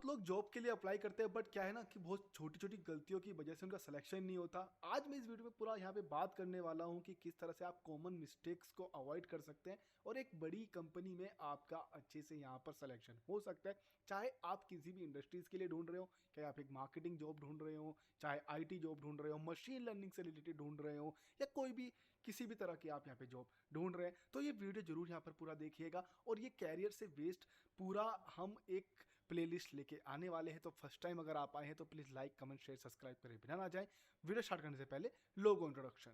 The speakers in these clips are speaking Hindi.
लोग जॉब के लिए अप्लाई करते हैं, बट क्या है ना कि बहुत छोटी छोटी गलतियों की वजह से उनका सिलेक्शन नहीं होता। आज मैं इस वीडियो में पूरा यहाँ पे बात करने वाला हूँ कि किस तरह से आप कॉमन मिस्टेक्स को अवॉइड कर सकते हैं और एक बड़ी कंपनी में आपका अच्छे से यहाँ पर सिलेक्शन हो सकता है। चाहे आप किसी भी इंडस्ट्रीज़ के लिए ढूंढ रहे हो, चाहे आप एक मार्केटिंग जॉब ढूंढ रहे हो, चाहे आईटी जॉब ढूंढ रहे हो, मशीन लर्निंग से रिलेटेड ढूंढ रहे हो, या कोई भी किसी भी तरह की आप यहाँ पे जॉब ढूंढ रहे हैं, तो ये वीडियो जरूर यहाँ पर पूरा देखिएगा। और ये कैरियर से वेस्ट पूरा हम एक प्लेलिस्ट लेके आने वाले हैं। तो फर्स्ट टाइम अगर आप आए हैं तो please like comment share subscribe करें बिना ना जाए। वीडियो स्टार्ट करने से पहले लोगो इंट्रोडक्शन।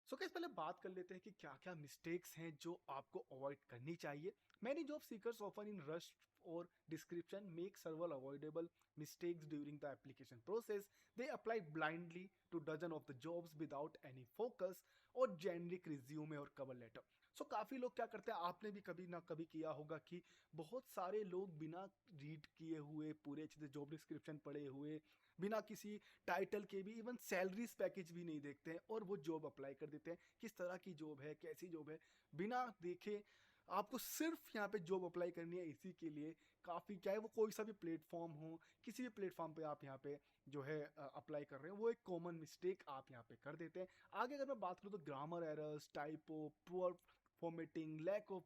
सो कैसे पहले बात कर लेते हैं कि क्या क्या मिस्टेक्स हैं जो आपको अवॉइड करनी चाहिए। Many job seekers often in rush और description make several avoidable mistakes during the application process. They apply blindly to dozen of the jobs without any focus और generic resume और cover letter. सो काफ़ी लोग क्या करते हैं, आपने भी कभी ना कभी किया होगा कि बहुत सारे लोग बिना रीड किए हुए, पूरे अच्छे से जॉब डिस्क्रिप्शन पढ़े हुए, बिना किसी टाइटल के भी, इवन सैलरीज पैकेज भी नहीं देखते हैं और वो जॉब अप्लाई कर देते हैं। किस तरह की जॉब है, कैसी जॉब है, बिना देखे आपको सिर्फ यहाँ पे जॉब अप्लाई करनी है। इसी के लिए काफ़ी क्या है, वो कोई सा भी प्लेटफॉर्म हो, किसी भी प्लेटफॉर्म पे आप यहाँ पे जो है अप्लाई कर रहे हैं, वो एक कॉमन मिस्टेक आप यहाँ पे कर देते हैं। आगे अगर मैं बात करूँ तो grammar errors, typo, poor formatting, lack of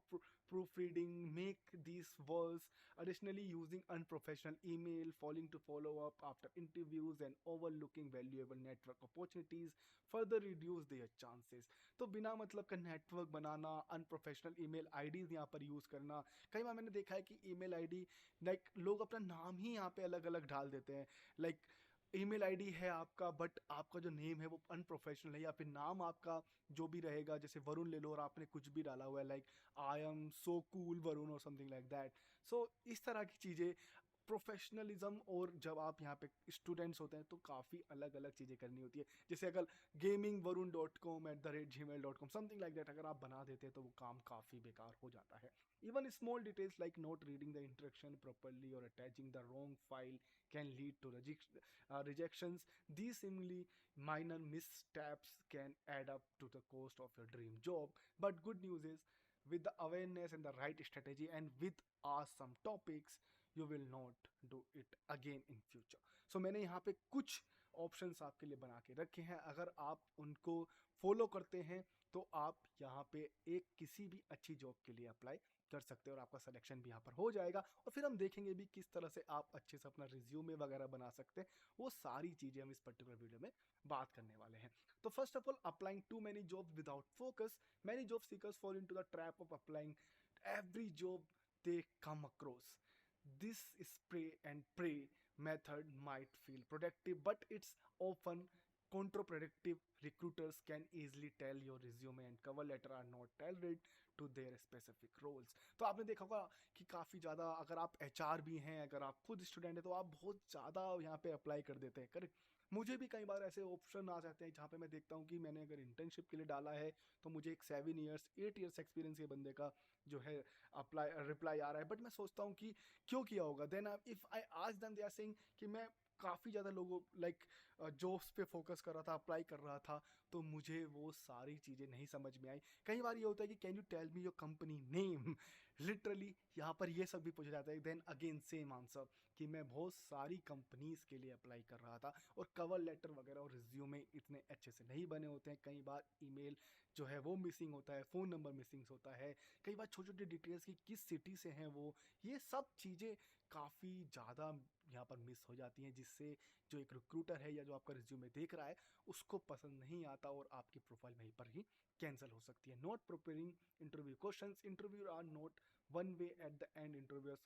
proofreading make these worse. Additionally, using unprofessional email, failing to follow up after interviews, and overlooking valuable network opportunities further reduce their chances. तो बिना मतलब का नेटवर्क बनाना, अनप्रोफेशनल ईमेल आईडीज यहाँ पर यूज़ करना। कई बार मैंने देखा है कि ईमेल आईडी लाइक लोग अपना नाम ही यहाँ पे अलग अलग डाल देते हैं। लाइक ईमेल आईडी है आपका, बट आपका जो नेम है वो अनप्रोफेशनल है, या फिर नाम आपका जो भी रहेगा, जैसे वरुण ले लो और आपने कुछ भी डाला हुआ है like I am so cool Varun और समथिंग लाइक दैट। सो इस तरह की चीज़ें, प्रोफेशनलिज्म, और जब आप यहाँ पे स्टूडेंट्स होते हैं तो काफ़ी अलग अलग चीज़ें करनी होती है। जैसे अगर gamingvarun.com@gmail.com समथिंग लाइक दैट अगर आप बना देते हैं तो वो काम काफ़ी बेकार हो जाता है। Even small details like not reading the instruction properly और attaching the wrong file can lead to rejections. These seemingly minor missteps can add up to the cost of your dream job. But good news is, with the awareness and the right strategy and with some topics, you will not do it again in future. So मैंने यहाँ पे कुछ ऑप्शंस आपके लिए बना के रखे हैं। अगर आप उनको फॉलो करते हैं तो आप यहाँ पे एक किसी भी अच्छी जॉब के लिए अप्लाई कर सकते हैं और आपका सिलेक्शन भी यहाँ पर हो जाएगा। और फिर हम देखेंगे भी किस तरह से आप अच्छे से अपना रिज्यूमे वगैरह बना सकते हैं। वो सारी चीज़ें हम इस पर्टिकुलर वीडियो में बात करने वाले हैं। तो first of all, applying to many job without focus. Many job seekers fall into the trap of applying every job they come across. This spray and pray method might feel productive, but it's often counterproductive. Recruiters can easily tell your resume and cover letter are not tailored to their specific roles. तो आपने देखा होगा कि काफ़ी ज़्यादा, अगर आप एचआर भी हैं, अगर आप खुद स्टूडेंट हैं, तो आप बहुत ज़्यादा यहाँ पे अप्लाई कर देते हैं। करेक्ट। मुझे भी कई बार ऐसे ऑप्शन आ जाते हैं जहाँ पे मैं देखता हूँ कि मैंने अगर इंटर्नशिप के लिए डाला है तो मुझे एक 7 ईयर्स 8 ईयर्स एक्सपीरियंस के बंदे का जो है अप्लाई रिप्लाई आ रहा है। बट मैं सोचता हूँ कि क्यों किया होगा। देन इफ़ आई आज देम दे आर सेइंग कि मैं काफ़ी ज़्यादा लोगों लाइक जॉब्स पे फोकस कर रहा था, अप्लाई कर रहा था, तो मुझे वो सारी चीज़ें नहीं समझ में आई। कई बार ये होता है कि can you tell me your company name, literally यहाँ पर ये सब भी पूछा जाता है। देन अगेन सेम आंसर कि मैं बहुत सारी कंपनीज़ के लिए अप्लाई कर रहा था और कवर लेटर वगैरह और रिज्यूमे इतने अच्छे से नहीं बने होते हैं। कई बार ईमेल जो है वो मिसिंग होता है, फ़ोन नंबर मिसिंग होता है, कई बार छोटी छोटी डिटेल्स की किस सिटी से हैं वो, ये सब चीज़ें काफ़ी ज़्यादा यहाँ पर मिस हो जाती हैं, जिससे जो एक रिक्रूटर है या जो आपका रिज्यूमे देख रहा है उसको पसंद नहीं आता और आपकी प्रोफाइल वहीं पर ही कैंसिल हो सकती है। Not preparing interview questions. Interview are not one way. At the end, interviewers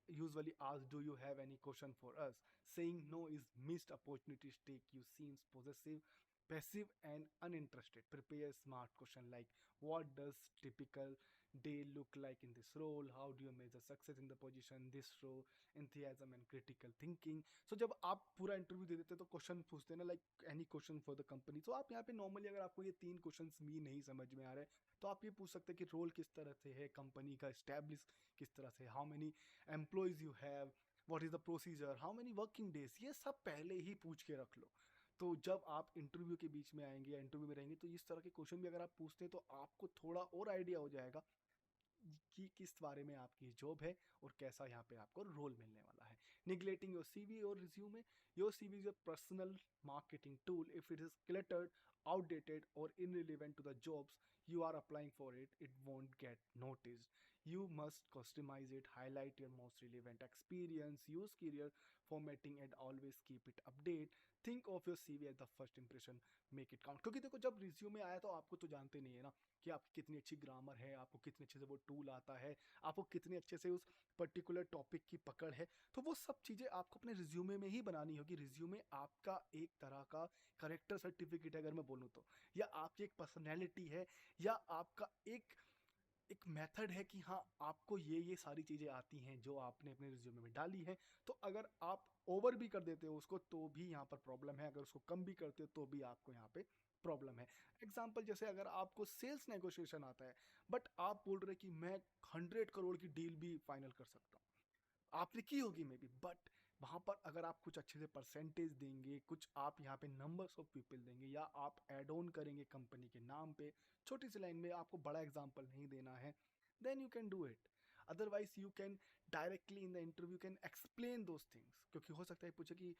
usually ask, do you have any question for us? Saying no is missed opportunities. Take you seems possessive, passive and uninterested. Prepare smart question like, what does typical day look like in this role? How do you measure success in the position this role? Enthusiasm and critical thinking. So जब आप पूरा इंटरव्यू दे देते हैं तो क्वेश्चन पूछते हैं ना, like any question for the company. तो आप यहाँ पे नॉर्मली अगर आपको ये 3 क्वेश्चंस भी नहीं समझ में आ रहे तो आप ये पूछ सकते हैं कि रोल किस तरह से है, कंपनी का स्टैब्लिश किस तरह से, how many employees you have, what is the procedure, how many working days, ये सब पहले ही पूछ के रख लो। तो जब आप इंटरव्यू के बीच में आएंगे या इंटरव्यू में रहेंगे तो इस तरह के क्वेश्चन भी अगर आप पूछते हैं तो आपको थोड़ा और आइडिया हो जाएगा कि किस बारे में आपकी जॉब है और कैसा यहाँ पे आपको रोल मिलने वाला है। निगलेटिंग योर सीवी और resume, your CV is a personal marketing tool. If it is cluttered, outdated or irrelevant to the jobs you are applying for, it won't get noticed. You must customize it, highlight your most relevant experience, use career formatting and always keep it update. Think of your CV as the first impression, make it count. क्योंकि देखो जब रिज्यूमे आया तो आपको तो जानते नहीं है ना कि आपकी कितनी अच्छी ग्रामर है, आपको कितने अच्छे से वो टूल आता है, आपको कितने अच्छे से उस पर्टिकुलर टॉपिक की पकड़ है। तो वो सब चीज़ें आपको अपने रिज्यूमे में ही बनानी होगी। रिज्यूमे आपका एक तरह का करेक्टर सर्टिफिकेट है अगर मैं बोलूँ तो, या आपकी एक पर्सनैलिटी है, या आपका एक मेथड है कि हाँ आपको ये सारी चीज़ें आती हैं जो आपने अपने रिज्यूमे में डाली हैं। तो अगर आप ओवर भी कर देते हो उसको तो भी यहाँ पर प्रॉब्लम है, अगर उसको कम भी करते हो तो भी आपको यहाँ पे प्रॉब्लम है। एग्जाम्पल जैसे अगर आपको सेल्स नेगोशिएशन आता है बट आप बोल रहे कि मैं 100 करोड़ की डील भी फाइनल कर सकता हूँ, आपने की होगी मे बी, बट वहाँ पर अगर आप कुछ अच्छे से परसेंटेज देंगे, कुछ आप यहाँ पे नंबर्स ऑफ पीपल देंगे, या आप एड ऑन करेंगे कंपनी के नाम पे छोटी सी लाइन में, आपको बड़ा एग्जांपल नहीं देना है, then you can do it. Otherwise you can directly in the interview can explain those things, क्योंकि हो सकता है पूछे कि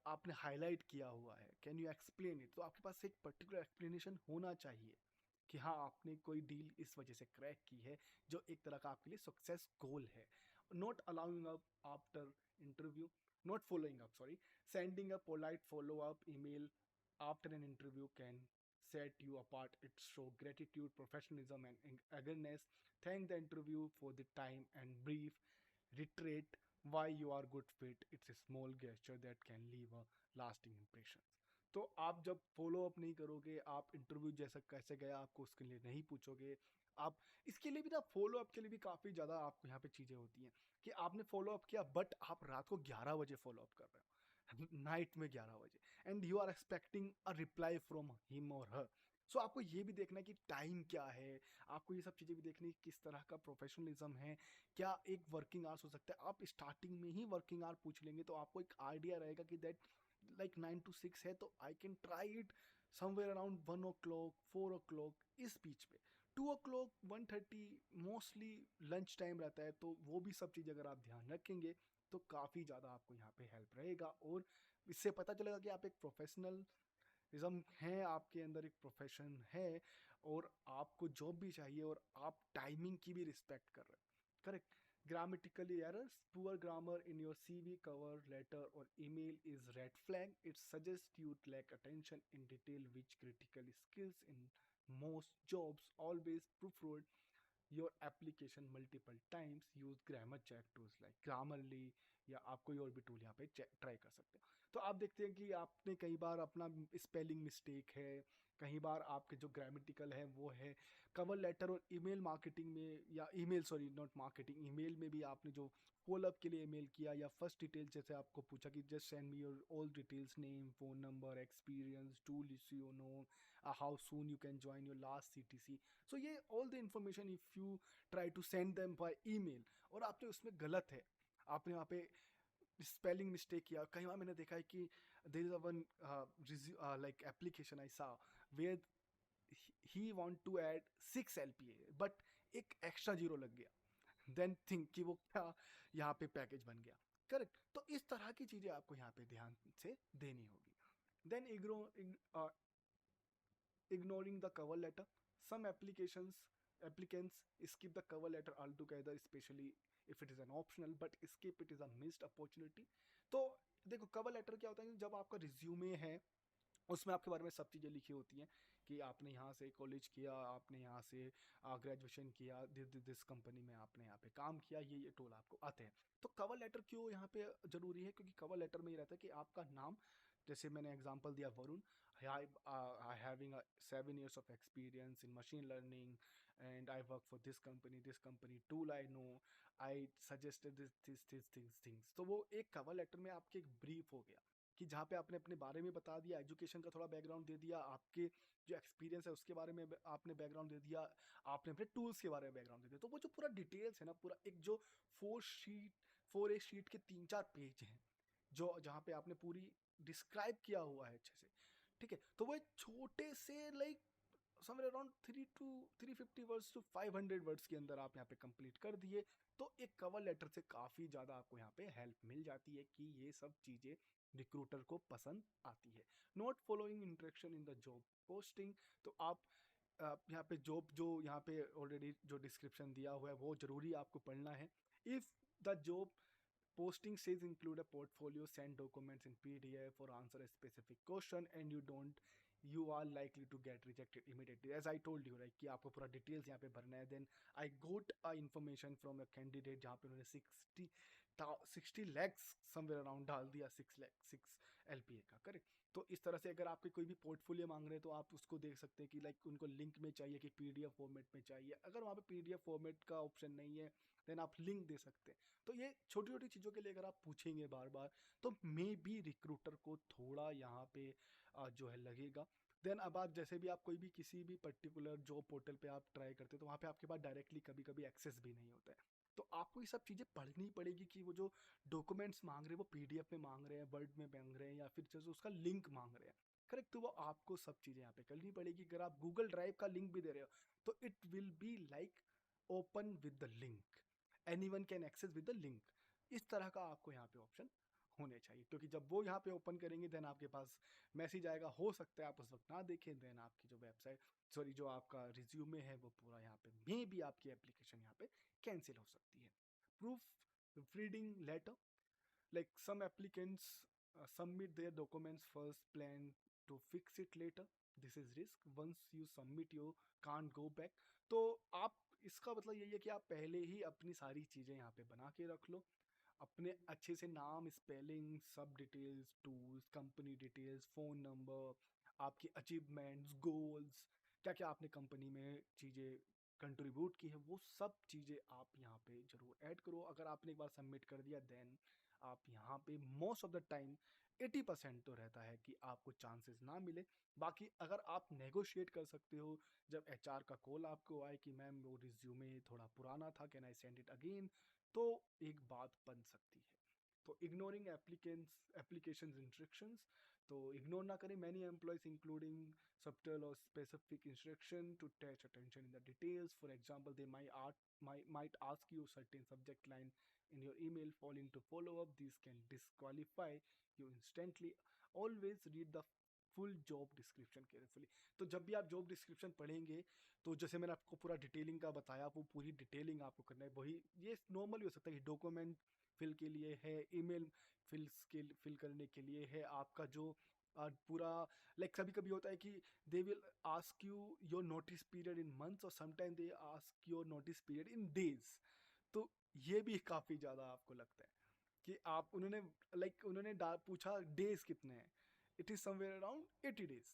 आपने हाईलाइट किया हुआ है, कैन यू एक्सप्लेन इट, तो आपके पास एक पर्टिकुलर एक्सप्लेनेशन होना चाहिए कि हाँ आपने कोई डील इस वजह से क्रैक की है, जो एक तरह का आपके लिए सक्सेस गोल है। Not allowing up after interview, not following up, sorry, sending a polite follow-up email after an interview can set you apart. It show gratitude, professionalism and eagerness. Thank the interview for the time and brief reiterate why you are good fit. It's a small gesture that can leave a lasting impression. तो आप जब फॉलो अप नहीं करोगे, आप इंटरव्यू जैसा कैसे गया आपको उसके लिए नहीं पूछोगे, आप इसके लिए भी ना फॉलो अप के लिए भी काफ़ी ज़्यादा आपको यहाँ पे चीज़ें होती हैं कि आपने फॉलो अप किया बट आप रात को 11 बजे फॉलो अप कर रहे हो नाइट में 11 बजे, and you are expecting a reply from him or her. सो आपको ये भी देखना है कि टाइम क्या है, आपको ये सब चीज़ें भी देखनी है किस तरह का प्रोफेशनलिज्म है, क्या एक वर्किंग आवर्स हो सकता है। आप स्टार्टिंग में ही वर्किंग आवर पूछ लेंगे तो आपको एक आइडिया रहेगा कि दैट लाइक 9 to 6 है, तो I can try it somewhere around 1 o'clock 4 o'clock इस बीच में। 2 o'clock 1:30 मोस्टली लंच टाइम रहता है, तो वो भी सब चीज़ अगर आप ध्यान रखेंगे तो काफ़ी ज़्यादा आपको यहाँ पे हेल्प रहेगा, और इससे पता चलेगा कि आप एक प्रोफेशनलिज्म है, आपके अंदर एक प्रोफेशन है, और आपको जॉब भी चाहिए और आप टाइमिंग की भी रिस्पेक्ट कर रहे हैं। Correct. Grammatically errors, poor grammar in your CV, cover letter or email is red flag. It suggests you lack attention in detail which critical skills in most jobs. Always proofread your application multiple times. Use grammar check tools like Grammarly, या आप कोई और भी टूल यहाँ पे ट्राई कर सकते हो। तो आप देखते हैं कि आपने कई बार अपना स्पेलिंग मिस्टेक है, कई बार आपके जो ग्रामेटिकल है वो है। कवर लेटर और ईमेल मार्केटिंग में, या email sorry not marketing, email में भी आपने जो फॉलो अप के लिए ईमेल किया या फर्स्ट डिटेल जैसे आपको पूछा कि just send me your all details, name, phone number, experience, tool you know, how soon you can join your last CTC। सो ये all the information if you try to send them by email और आपने उसमें गलत है, आपने वहाँ पे स्पेलिंग मिस्टेक किया। कई बार मैंने देखा है कि there is a one like application I saw where he want to add 6 LPA but एक एक्स्ट्रा जीरो लग गया, देन थिंक कि वो क्या यहाँ पे पैकेज बन गया। करेक्ट। तो इस तरह की चीज़ें आपको यहाँ पे ध्यान से देनी होगी। Then ignoring the cover letter. Some applicants skip the cover letter altogether, especially if it is an optional, but skip it is a missed opportunity. तो देखो कवर लेटर क्या होता है, जब आपका रिज्यूमे है उसमें आपके बारे में सब चीज़ें लिखी होती हैं कि आपने यहाँ से कॉलेज किया, आपने यहाँ से ग्रेजुएशन किया, दिस कंपनी में आपने यहाँ पे काम किया, ये टूल आपको आते हैं। तो कवर लेटर क्यों यहाँ पे ज़रूरी है, क्योंकि कवर लेटर में ये रहता है कि आपका नाम, जैसे मैंने एग्जांपल दिया Varun, I having 7 years of experience in machine learning and I work for this company tool I know, I suggested this things। तो वो एक कवर लेटर में आपके एक ब्रीफ हो गया कि जहाँ पे आपने अपने बारे में बता दिया, एजुकेशन का थोड़ा बैकग्राउंड दे दिया, आपके जो एक्सपीरियंस है उसके बारे में आपने बैकग्राउंड दे दिया, आपने अपने टूल्स के बारे में बैकग्राउंड दे दिया। तो वो जो पूरा डिटेल्स है ना, पूरा एक जो 4A शीट के 3-4 पेज हैं जो जहाँ पे आपने पूरी डिस्क्राइब किया हुआ है अच्छे से, ठीक है। तो वो एक छोटे से like somewhere around 350 words to 500 words के अंदर आप यहाँ पे कंप्लीट कर दिए, तो एक कवर लेटर से काफ़ी ज़्यादा आपको यहाँ पे हेल्प मिल जाती है कि ये सब चीज़ें रिक्रूटर को पसंद आती है। Not following interaction in the job posting, तो आप यहाँ पे जॉब जो यहाँ पे ऑलरेडी जो डिस्क्रिप्शन दिया हुआ है वो जरूरी आपको पढ़ना है। If the job posting says include a portfolio, send documents in PDF or answer a specific question and you are likely to get rejected immediately, as I told you, right, कि आपको पूरा डिटेल्स यहाँ पे भरना है। Then I got a information from a candidate जहाँ पे उन्होंने 60 लैक्स समवेयर अराउंड डाल दिया, 6 LPA का, करेक्ट। तो इस तरह से अगर आपके कोई भी पोर्टफोलियो मांग रहे हैं तो आप उसको देख सकते हैं कि लाइक उनको लिंक में चाहिए कि PDF फॉर्मेट में चाहिए। अगर वहाँ पे PDF फॉर्मेट का ऑप्शन नहीं है देन आप लिंक दे सकते हैं। तो ये छोटी छोटी चीज़ों के लिए अगर आप पूछेंगे बार बार तो मे बी रिक्रूटर को थोड़ा यहाँ पे जो है लगेगा। देन अब आप जैसे भी आप कोई भी किसी भी पर्टिकुलर जॉब पोर्टल पे आप ट्राई करते हो तो वहाँ पे आपके पास डायरेक्टली कभी कभी एक्सेस भी नहीं होता है, तो आपको ये सब चीज़ें पढ़नी पड़ेगी कि वो जो डॉक्यूमेंट्स मांग रहे हैं वो PDF में मांग रहे हैं, वर्ड में मांग रहे हैं, या फिर जैसे उसका लिंक मांग रहे हैं, करेक्ट। तो वो आपको सब चीज़ें यहाँ पे करनी पड़ेगी। अगर आप गूगल ड्राइव का लिंक भी दे रहे हो तो it will be like open with the link, anyone can access with the link. इस तरह का आपको यहाँ पे ऑप्शन होने चाहिए, क्योंकि जब वो यहाँ पे ओपन करेंगे देन आपके पास मैसेज आएगा, हो सकता है आप उस वक्त ना देखें, देन आपकी जो वेबसाइट सॉरी जो आपका रिज्यूमे है वो पूरा यहाँ पे मे बी आपकी एप्लीकेशन यहाँ पे कैंसिल हो सकती है। Proofreading letter, like some applicants submit their documents first, plan to fix it later, this is risk, once you submit you can't go back। तो आप इसका मतलब यही है कि आप पहले ही अपनी सारी चीज़ें यहाँ पे बना के रख लो, अपने अच्छे से नाम, स्पेलिंग, सब details, tools, company details, phone number, आपकी अचीवमेंट्स, गोल्स, क्या क्या आपने कंपनी में चीज़ें कंट्रीब्यूट की है, वो सब चीज़ें आप यहाँ पे ज़रूर ऐड करो। अगर आपने एक बार सबमिट कर दिया देन आप यहाँ पे मोस्ट ऑफ द टाइम 80% तो रहता है कि आपको चांसेस ना मिले। बाकी अगर आप नेगोशिएट कर सकते हो, जब HR का कॉल आपको आए कि मैम वो रिज्यूमे थोड़ा पुराना था, can I send it again, तो एक बात बन सकती है। तो इग्नोरिंग एप्लीकेशन इंस्ट्रक्शंस, तो इग्नोर ना करें। Many employees including subtle or specific instruction to attach attention in the details. For example, they might ask you certain subject line in your email, failing to follow up. These can disqualify you instantly. Always read the full job description carefully. तो जब भी आप जॉब डिस्क्रिप्शन पढ़ेंगे तो जैसे मैंने आपको पूरा डिटेलिंग का बताया, वो पूरी डिटेलिंग आपको करना है। वही ये नॉर्मल हो सकता है कि डॉक्यूमेंट फिल के लिए है, ईमेल फिल करने के लिए है, आपका जो पूरा लाइक कभी कभी होता है कि they will ask you your notice period in months और sometime they ask your notice period in days. तो ये भी काफ़ी ज़्यादा आपको लगता है कि आप उन्होंने पूछा डेज कितने हैं, it is somewhere around 80 days,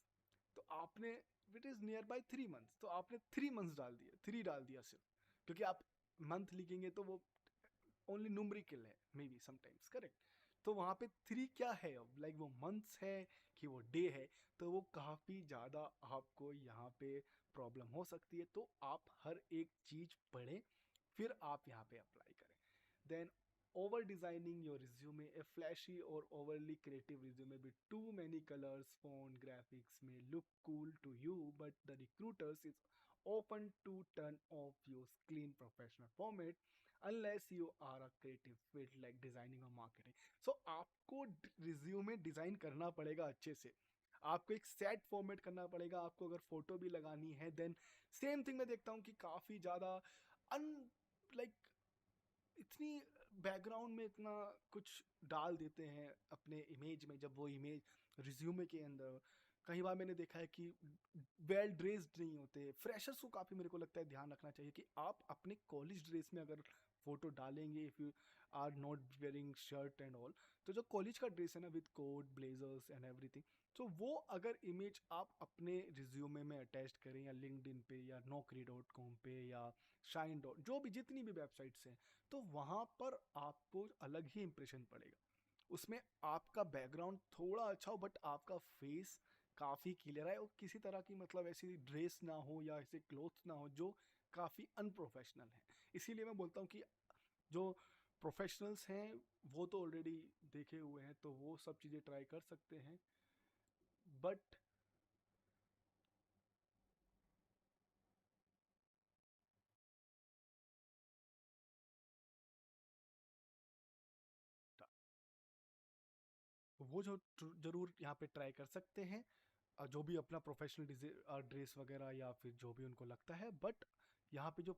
तो आपने it is near by 3 months, तो आपने 3 मंथ्स डाल दिए, 3 डाल दिया सिर्फ, क्योंकि आप मंथ लिखेंगे तो वो ओनली न्यूमरिकल है मे बी समटाइम्स, करेक्ट। तो वहाँ पे 3 क्या है, अब लाइक वो मंथ्स है कि वो डे है, तो वो काफ़ी ज़्यादा आपको यहाँ पे प्रॉब्लम हो सकती है। तो आप हर एक चीज़ पढ़ें फिर आप यहाँ पे अप्लाई करें। Then over designing your resume, a flashy or overly creative resume with too many colors, font, graphics may look cool to you, but the recruiters is open to turn off your clean professional format unless you are a creative field like designing or marketing। so आपको रिज्यूमे डिजाइन करना पड़ेगा अच्छे से, आपको एक सेट फॉर्मेट करना पड़ेगा, आपको अगर फोटो भी लगानी है देन सेम थिंग मैं देखता हूँ कि काफ़ी ज़्यादा अन लाइक इतनी बैकग्राउंड में इतना कुछ डाल देते हैं अपने इमेज में, जब वो इमेज रिज्यूमे के अंदर कई बार मैंने देखा है कि वेल ड्रेस्ड नहीं होते। फ्रेशर्स को काफ़ी मेरे को लगता है ध्यान रखना चाहिए कि आप अपने कॉलेज ड्रेस में अगर फोटो डालेंगे, if you are not wearing shirt and all, तो जो कॉलेज का ड्रेस है ना with coat blazers and everything, तो वो अगर इमेज आप अपने रिज्यूमे में अटैच करें या लिंक्डइन पे या naukri.com पे या शाइन डॉट जो भी जितनी भी वेबसाइट्स हैं, तो वहाँ पर आपको अलग ही इंप्रेशन पड़ेगा। उसमें आपका बैकग्राउंड थोड़ा अच्छा हो बट आपका फेस काफ़ी क्लियर है और किसी तरह की मतलब ऐसी ड्रेस ना हो या ऐसे क्लोथ्स ना हो जो काफ़ी अनप्रोफेशनल है। इसीलिए मैं बोलता हूँ कि जो प्रोफेशनल्स हैं वो तो ऑलरेडी देखे हुए हैं, तो वो सब चीज़ें ट्राई कर सकते हैं, बट वो जो जरूर यहाँ पे ट्राई कर सकते हैं, जो भी अपना प्रोफेशनल ड्रेस वगैरह या फिर जो भी उनको लगता है, बट यहाँ पे जो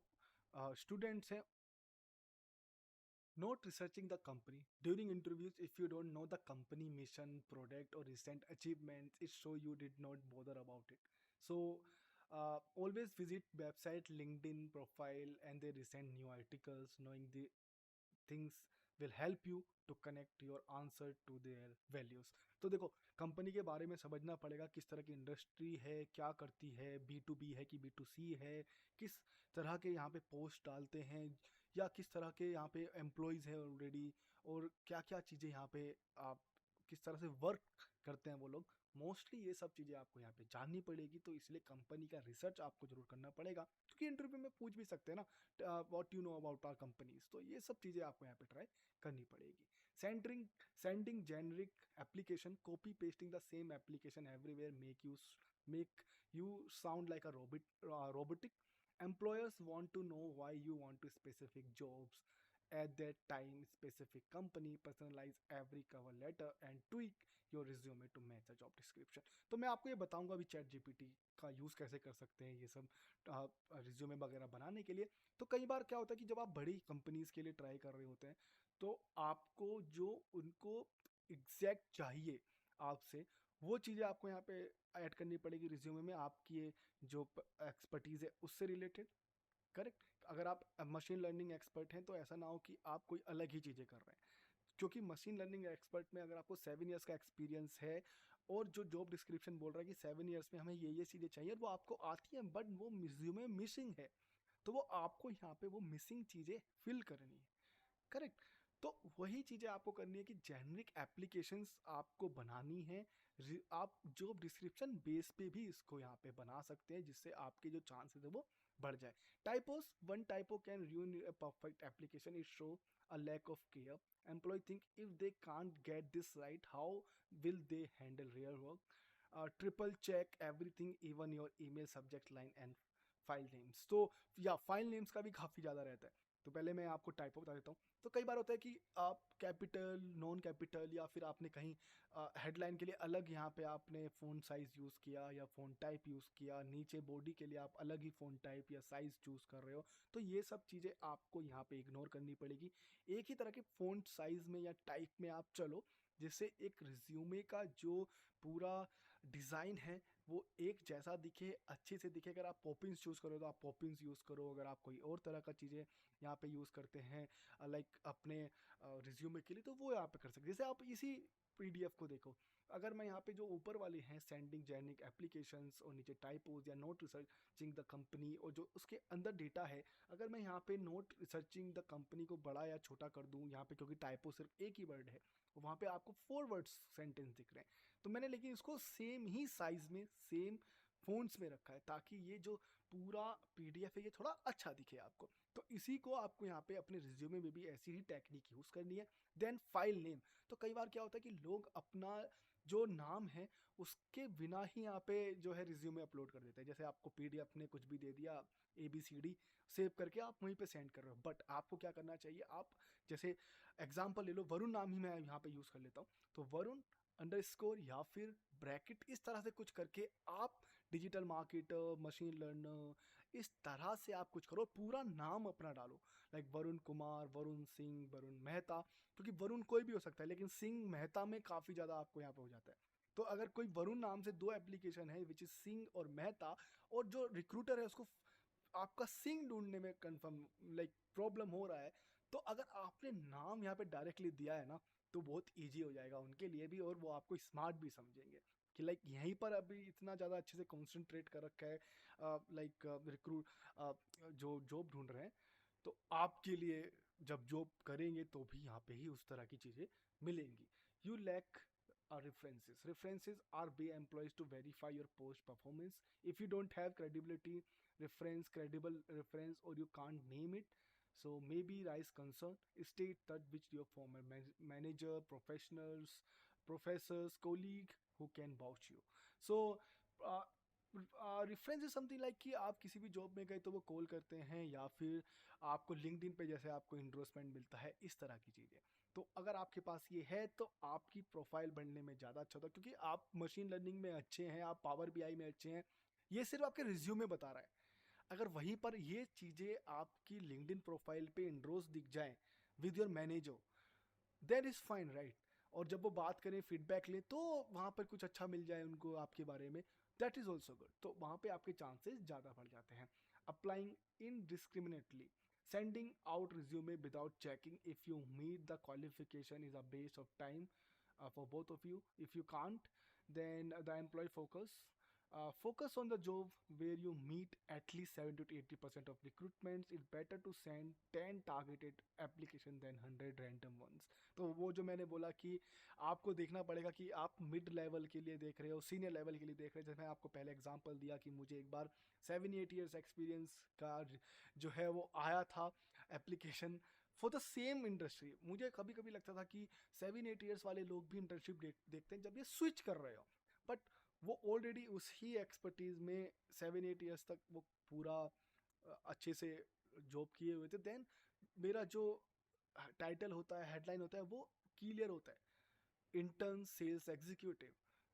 स्टूडेंट्स हैं, not researching the company during interviews. If you don't know the company mission, product or recent achievements, it show you did not bother about it. So always visit website, LinkedIn profile and their recent new articles. Knowing the things will help you to connect your answer to their values. तो देखो, कंपनी के बारे में समझना पड़ेगा, किस तरह की इंडस्ट्री है, क्या करती है, बी टू बी है कि बी टू सी है, किस तरह के यहाँ पे पोस्ट डालते हैं, या किस तरह के यहाँ पे एम्प्लॉयज़ है ऑलरेडी, और क्या क्या चीज़ें यहाँ पे आप किस तरह से वर्क करते हैं वो लोग। मोस्टली ये सब चीज़ें आपको यहाँ पे जाननी पड़ेगी, तो इसलिए कंपनी का रिसर्च आपको जरूर करना पड़ेगा, क्योंकि इंटरव्यू में पूछ भी सकते हैं ना, what you know about are companies, तो ये सब चीज़ें आपको यहाँ पे ट्राई करनी पड़ेगी। Sending generic application, copy pasting the same application everywhere make you sound like a robotic. Employers want to know why you want to specific jobs at that time, specific company. Personalize every cover letter and tweak your resume to match the job description. तो मैं आपको ये बताऊंगा अभी चैट जीपीटी का यूज़ कैसे कर सकते हैं ये सब रिज्यूमे वगैरह बनाने के लिए। तो कई बार क्या होता है कि जब आप बड़ी कंपनीज के लिए ट्राई कर रहे होते हैं, तो आपको जो उनको एग्जैक्ट चाहिए आपसे, वो चीज़ें आपको यहाँ पे ऐड करनी पड़ेगी रिज्यूमे में, आपकी ये जो एक्सपर्टीज़ है उससे रिलेटेड। करेक्ट। अगर आप मशीन लर्निंग एक्सपर्ट हैं, तो ऐसा ना हो कि आप कोई अलग ही चीज़ें कर रहे हैं, क्योंकि मशीन लर्निंग एक्सपर्ट में अगर आपको 7 ईयर्स का एक्सपीरियंस है, और जो जॉब डिस्क्रिप्शन बोल रहा है कि 7 ईयर्स में हमें ये चीज़ें चाहिए, और वो आपको आती हैं बट वो रिज्यूमे मिसिंग है, तो वो आपको यहाँ पे वो मिसिंग चीज़ें फिल करनी है। करेक्ट। तो वही चीज़ें आपको करनी है कि जेनरिक एप्लीकेशंस आपको बनानी है। आप जॉब डिस्क्रिप्शन बेस पे भी इसको यहाँ पे बना सकते हैं, जिससे आपके जो चांसेस है वो बढ़ जाए। Typos, one typo can ruin a perfect application. It show a lack of care. Employee think if they can't get this right, how will they handle real work? Triple check everything, even your email subject line and file names. तो या फाइल नेम्स का भी काफ़ी ज़्यादा रहता है। तो पहले मैं आपको टाइपो बता देता हूँ। तो कई बार होता है कि आप कैपिटल, नॉन कैपिटल, या फिर आपने कहीं हेडलाइन के लिए अलग यहाँ पे आपने फ़ॉन्ट साइज़ यूज़ किया या फ़ॉन्ट टाइप यूज़ किया, नीचे बॉडी के लिए आप अलग ही फ़ॉन्ट टाइप या साइज़ चूज़ कर रहे हो, तो ये सब चीज़ें आपको यहाँ पे इग्नोर करनी पड़ेगी। एक ही तरह के फ़ॉन्ट साइज़ में या टाइप में आप चलो, जिससे एक रिज्यूमे का जो पूरा डिज़ाइन है वो एक जैसा दिखे, अच्छे से दिखे। अगर आप पॉपिंस चूज़ करो तो आप पॉपिंस यूज़ करो, अगर आप कोई और तरह का चीज़ें यहाँ पे यूज़ करते हैं लाइक अपने रिज्यूमे के लिए, तो वो यहाँ पे कर सकते हैं। जैसे आप इसी पीडीएफ को देखो, अगर मैं यहाँ पे जो ऊपर वाले हैं सेंडिंग जेनिक एप्लीकेशंस और नीचे टाइपोज या नोट रिसर्चिंग द कंपनी, और जो उसके अंदर डेटा है, अगर मैं यहाँ पे नोट रिसर्चिंग द कंपनी को बड़ा या छोटा कर दूँ यहाँ पे, क्योंकि टाइपो सिर्फ एक ही वर्ड है, वहाँ पे आपको 4 वर्ड्स सेंटेंस दिख रहे हैं, तो मैंने लेकिन इसको सेम ही साइज में, सेम फोन्ट्स में रखा है, ताकि ये जो पूरा पीडीएफ है ये थोड़ा अच्छा दिखे आपको। तो इसी को आपको यहाँ पे अपने रिज्यूमे में भी ऐसी ही टेक्निक यूज़ करनी है। देन फाइल नेम, तो कई बार क्या होता है कि लोग अपना जो नाम है उसके बिना ही यहाँ पे जो है रिज्यूमे अपलोड कर देते हैं। जैसे आपको पीडीएफ ने कुछ भी दे दिया, ABCD सेव करके आप वहीं पे सेंड कर रहे हो, बट आपको क्या करना चाहिए, आप जैसे एग्जाम्पल ले लो, वरुण नाम ही मैं यहाँ पे यूज़ कर लेता हूँ, तो वरुण अंडरस्कोर या फिर ब्रैकेट, इस तरह से कुछ करके आप डिजिटल मार्केटर, मशीन लर्नर, इस तरह से आप कुछ करो, पूरा नाम अपना डालो, लाइक वरुण कुमार, वरुण सिंह, वरुण मेहता, क्योंकि वरुण कोई भी हो सकता है, लेकिन सिंह मेहता में काफ़ी ज़्यादा आपको यहाँ पे हो जाता है। तो अगर कोई वरुण नाम से 2 एप्लीकेशन है विच इज सिंह और मेहता, और जो रिक्रूटर है उसको आपका सिंह ढूंढने में कंफर्म लाइक प्रॉब्लम हो रहा है, तो अगर आपने नाम यहाँ पे डायरेक्टली दिया है ना, तो बहुत ईजी हो जाएगा उनके लिए भी, और वो आपको स्मार्ट भी समझेंगे कि लाइक यहीं पर अभी इतना ज़्यादा अच्छे से कॉन्सेंट्रेट कर रखा है लाइक रिक्रूट जो जॉब ढूंढ रहे हैं, तो आपके लिए जब जॉब करेंगे तो भी यहाँ पे ही उस तरह की चीज़ें मिलेंगी। You lack references. References are way employees to verify your post performance. If you don't have credible reference, or you can't name it, So maybe rise concern, state that which your former manager, professionals, professors, colleague who can vouch you. So reference is something like कि आप किसी भी जॉब में गए तो वो कॉल करते हैं, या फिर आपको लिंक्डइन पे जैसे आपको इंडोर्समेंट मिलता है, इस तरह की चीज़ें। तो अगर आपके पास ये है तो आपकी प्रोफाइल बनने में ज़्यादा अच्छा होता है, क्योंकि आप मशीन लर्निंग में अच्छे हैं, आप पावर बीआई में अच्छे हैं, ये सिर्फ आपके रिज्यूमे बता रहा है। अगर वहीं पर ये चीज़ें आपकी लिंक्डइन प्रोफाइल पे इंड्रोस दिख जाएं with your manager, that is fine, right. और जब वो बात करें, फीडबैक लें, तो वहाँ पर कुछ अच्छा मिल जाए उनको आपके बारे में, दैट इज़ ऑल्सो गुड। तो वहाँ पे आपके चांसेस ज़्यादा बढ़ जाते हैं। Applying indiscriminately, sending out resume without checking if you meet the qualification is a waste of time for both of you. If you can't, then the employee focus on the job where you meet at least 70 to 80% of recruitments. It's better to send 10 targeted application than 100 random ones. तो वो जो मैंने बोला कि आपको देखना पड़ेगा कि आप मिड लेवल के लिए देख रहे हो, सीनियर लेवल के लिए देख रहे हो। जैसे मैं आपको पहले एग्जांपल दिया कि मुझे एक बार 7-8 years एक्सपीरियंस का जो है वो आया था application for the same industry. मुझे कभी कभी लगता था कि 7-8 years वाले लोग भी इंटर्नशिप देखते हैं जब ये स्विच कर रहे हो, बट वो ऑलरेडी उसी एक्सपर्टीज में 7-8 years तक वो पूरा अच्छे से जॉब किए हुए थे। देन मेरा जो टाइटल होता है, हेडलाइन होता है, वो क्लियर होता है, इंटर्न सेल्स एग्जीक्यूटिव।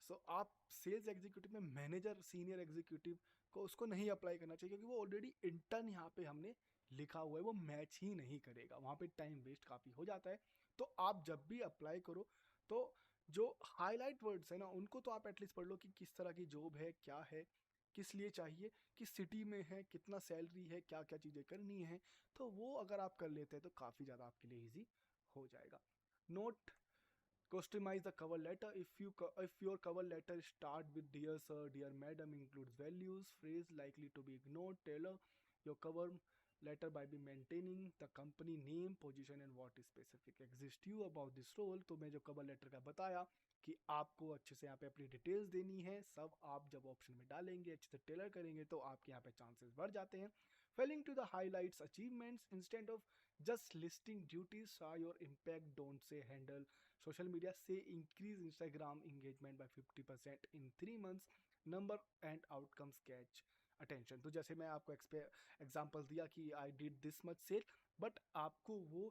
सो आप सेल्स एग्जीक्यूटिव में मैनेजर, सीनियर एग्जीक्यूटिव को उसको नहीं अप्लाई करना चाहिए, क्योंकि वो ऑलरेडी इंटर्न यहाँ पे हमने लिखा हुआ है, वो मैच ही नहीं करेगा, वहाँ पे टाइम वेस्ट काफ़ी हो जाता है। तो आप जब भी अप्लाई करो तो जो हाईलाइट वर्ड्स है ना, उनको तो आप एटलीस्ट पढ़ लो कि किस तरह की जॉब है, क्या है, किस लिए चाहिए, किस सिटी में है, कितना सैलरी है, क्या क्या चीज़ें करनी है। तो वो अगर आप कर लेते हैं तो काफ़ी ज़्यादा आपके लिए ईजी हो जाएगा। Note, customize the cover letter. If your cover letter start with dear sir, dear madam, includes values, phrase likely to be ignored. Tailor your cover letter by be maintaining the company name, position and what specific exist you about this role. तो मैं जो cover letter का बताया कि आपको अच्छे से यहाँ पे अपनी डिटेल्स देनी है, सब आप जब ऑप्शन में डालेंगे, अच्छे से टेलर करेंगे, तो आपके यहाँ पे चांसेस बढ़ जाते हैं। Failing to the highlights achievements instead of just listing duties, saw your impact, don't say handle social media, say increase Instagram engagement by 50% in 3 months, number and outcomes catch attention। तो जैसे मैं आपको एग्जाम्पल दिया कि I did this much sale, but आपको वो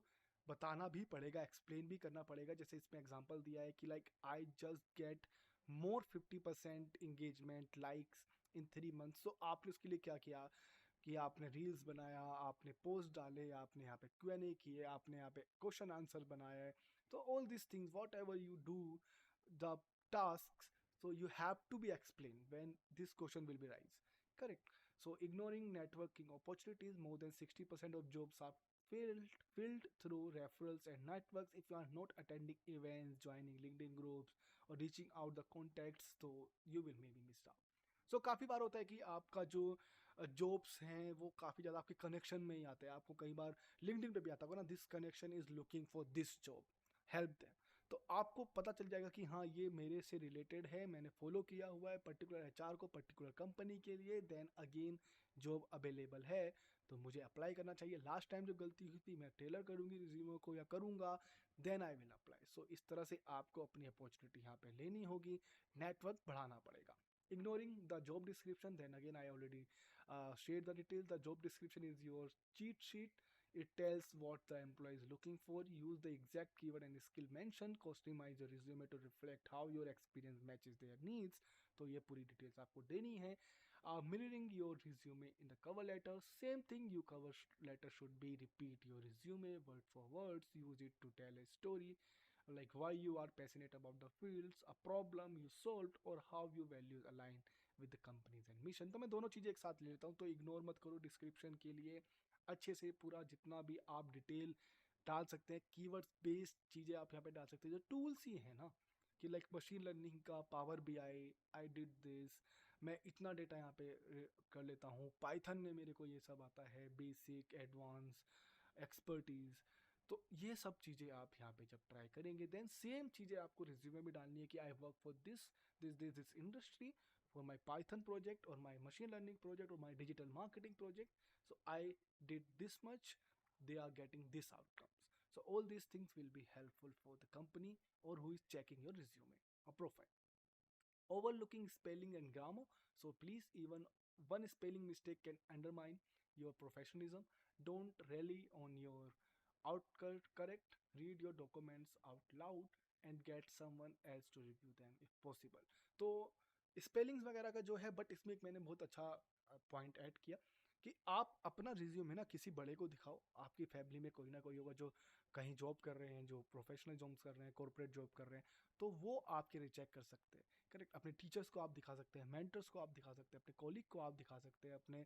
बताना भी पड़ेगा, एक्सप्लेन भी करना पड़ेगा। जैसे इसमें एग्जाम्पल दिया है कि like I just get more 50% engagement likes in 3 months। तो आपने उसके लिए क्या किया कि आपने रील्स बनाया, आपने पोस्ट डाले, आपने यहाँ पे Q&A किए, आपने यहाँ पे क्वेश्चन आंसर बनाया है। तो all this things, what ever you do the tasks, so you have to be explained when this question will be rise, correct? So ignoring networking opportunities, more than 60% of jobs are filled through referrals and networks. If you are not attending events, joining LinkedIn groups or reaching out the contacts, so you will maybe miss out. So काफ़ी बार होता है कि आपका जो जॉब्स हैं वो काफ़ी ज़्यादा आपके कनेक्शन में ही आते हैं। आपको कई बार लिंक्डइन पे भी आता होगा ना, this connection is looking for this job, help them. तो आपको पता चल जाएगा कि हाँ ये मेरे से रिलेटेड है, मैंने फॉलो किया हुआ है पर्टिकुलर एचआर को, पर्टिकुलर कंपनी के लिए, देन अगेन जॉब अवेलेबल है तो मुझे अप्लाई करना चाहिए। लास्ट टाइम जो गलती हुई थी मैं टेलर करूँगी रिज्यूमे को, या करूँगा, देन आई विल अप्लाई। सो इस तरह से आपको अपनी अपॉर्चुनिटी यहाँ पे लेनी होगी, नेटवर्क बढ़ाना पड़ेगा। Ignoring the job description, then again I already shared the details. The job description is your cheat sheet. It tells what the employee is looking for. Use the exact keyword and skill mentioned. Customize your resume to reflect how your experience matches their needs. तो ये पूरी डिटेल्स आपको देनी है। Mirroring your resume in the cover letter, same thing, you cover letter should be repeat your resume word for words. Use it to tell a story like why you are passionate about the fields, a problem you solved, or how your values align with the company's and mission। तो मैं दोनों चीज़ें एक साथ ले लेता हूँ। तो इग्नोर मत करो डिस्क्रिप्शन के लिए, अच्छे से पूरा जितना भी आप डिटेल डाल सकते हैं, कीवर्ड्स बेस्ड चीज़ें आप यहाँ पे डाल सकते हैं, जो टूल्स ही है ना, कि लाइक मशीन लर्निंग का Power BI did this, मैं इतना डेटा यहाँ पे कर लेता हूँ, पाइथन में मेरे को ये सब आता है, बेसिक, एडवांस, एक्सपर्टीज। तो ये सब चीज़ें आप यहाँ पे जब ट्राई करेंगे, देन सेम चीज़ें आपको रिज्यूमे में डालनी है कि I work for this industry for my Python project और माई मशीन लर्निंग प्रोजेक्ट और my digital marketing project. So I did this much they are getting this outcomes. So all these things will be helpful for the company or who is checking your resume or profile. Overlooking spelling and grammar. So please, even one spelling mistake can undermine your professionalism. Don't rely on your correct. Read your documents out loud and get someone else to review them if possible. तो स्पेलिंग्स वगैरह का जो है, बट इसमें एक मैंने बहुत अच्छा पॉइंट ऐड किया कि आप अपना रिज्यूम है ना किसी बड़े को दिखाओ। आपकी फैमिली में कोई ना कोई होगा जो कहीं जॉब कर रहे हैं, जो प्रोफेशनल जॉब्स कर रहे हैं, कॉर्पोरेट जॉब कर रहे हैं, तो वो आपके रिचेक कर सकते हैं। करेक्ट। अपने टीचर्स को आप दिखा सकते हैं, मेंटर्स को आप दिखा सकते हैं, अपने कॉलीग को आप दिखा सकते हैं, अपने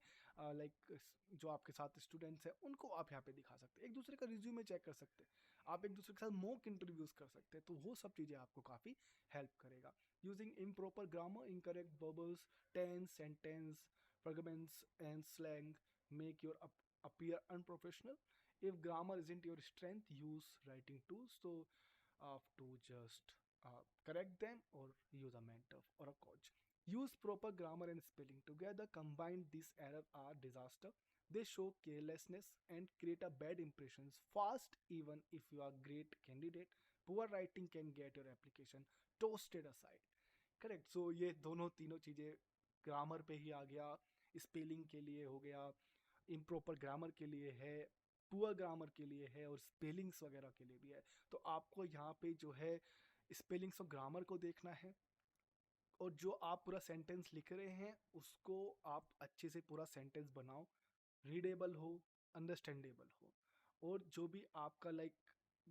लाइक जो आपके साथ स्टूडेंट्स हैं उनको आप यहाँ पे दिखा सकते हैं, एक दूसरे का रिज्यूमे चेक कर सकते हैं, आप एक दूसरे के साथ मॉक इंटरव्यूज कर सकते हैं। तो वो सब चीज़ें आपको काफ़ी हेल्प करेगा। Using improper grammar, incorrect verbals, tense, sentence, fragments and slang make your appear unprofessional. If grammar isn't your strength, use writing tools to just correct them, or use a mentor or a coach. Use proper grammar and spelling together. Combined, these errors are disaster. They show carelessness and create a bad impressions fast. Even if you are great candidate, poor writing can get your application toasted aside. Correct. So ये दोनों तीनों चीज़ें ग्रामर पे ही आ गया, स्पेलिंग के लिए हो गया, इम्प्रॉपर ग्रामर के लिए है, पुअर ग्रामर के लिए है, और स्पेलिंग्स वगैरह के लिए भी है। तो आपको यहाँ पे जो है स्पेलिंग्स और ग्रामर को देखना है, और जो आप पूरा सेंटेंस लिख रहे हैं उसको आप अच्छे से पूरा सेंटेंस बनाओ, रीडेबल हो, अंडरस्टैंडेबल हो। और जो भी आपका लाइक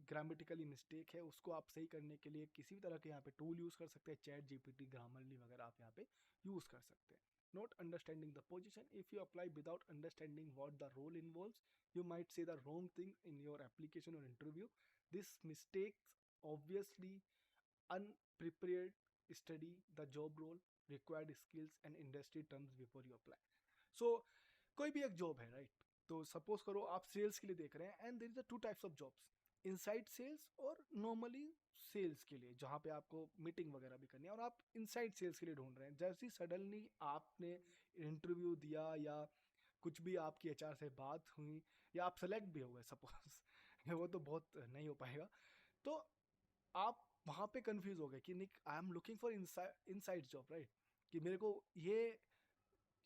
ग्रामेटिकली मिस्टेक है उसको आप सही करने के लिए किसी भी तरह के यहाँ पे टूल यूज़ कर सकते हैं, चैट जीपीटी, ग्रामरली वगैरह आप यहाँ पे यूज़ कर सकते हैं। Not understanding the position, if you apply without understanding what the role involves, you might say the wrong thing in your application और interview. This mistakes obviously unprepared, study the job role, required skills and industry terms before you apply. So कोई भी एक जॉब है, राइट? तो सपोज करो आप सेल्स के लिए देख रहे हैं, and there is a two types of jobs, inside sales और नॉर्मली सेल्स के लिए जहाँ पे आपको मीटिंग वगैरह भी करनी है, और आप इनसाइड सेल्स के लिए ढूंढ रहे हैं। जैसे ही सडनली आपने इंटरव्यू दिया या कुछ भी आपकी एचआर से बात हुई या आप सेलेक्ट भी हो गए सपोज वो तो बहुत नहीं हो पाएगा, तो आप वहाँ पे कंफ्यूज हो गए कि Nick I am looking for inside job, right? कि मेरे को ये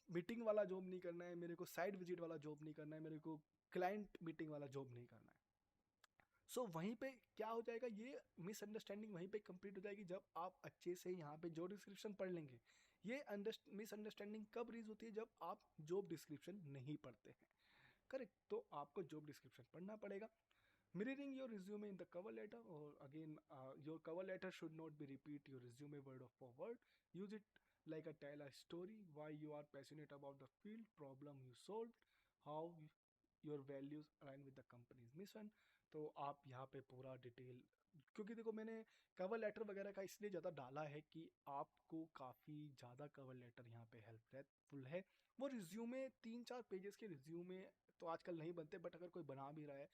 मीटिंग वाला जॉब नहीं करना है, मेरे को साइड विजिट वाला जॉब नहीं करना है, मेरे को क्लाइंट मीटिंग वाला जॉब नहीं करना है। सो वहीं पे क्या हो जाएगा, ये मिसअंडरस्टैंडिंग वहीं पे कंप्लीट हो जाएगी जब आप अच्छे से यहाँ पे जॉब डिस्क्रिप्शन पढ़ लेंगे। ये मिसअंडरस्टैंडिंग कब रीज होती है, जब आप जॉब डिस्क्रिप्शन नहीं पढ़ते हैं। करेक्ट। तो आपको जॉब डिस्क्रिप्शन पढ़ना पड़ेगा। Mirroring your resume in the cover letter, or again, your cover letter should not be repeat your resume word for word. Use it like a tell a story, why you are passionate about the field, problem you solved, how your values align with the company's mission. तो आप यहाँ पे पूरा डिटेल, क्योंकि देखो मैंने कवर लेटर वगैरह का इसलिए ज़्यादा डाला है कि आपको काफ़ी ज़्यादा कवर लेटर यहाँ पे हेल्पफुल है। वो रिज्यूमे 3-4 पेजेस के रिज्यूमे तो आजकल नहीं बनते, बट अगर कोई बना भी रहा है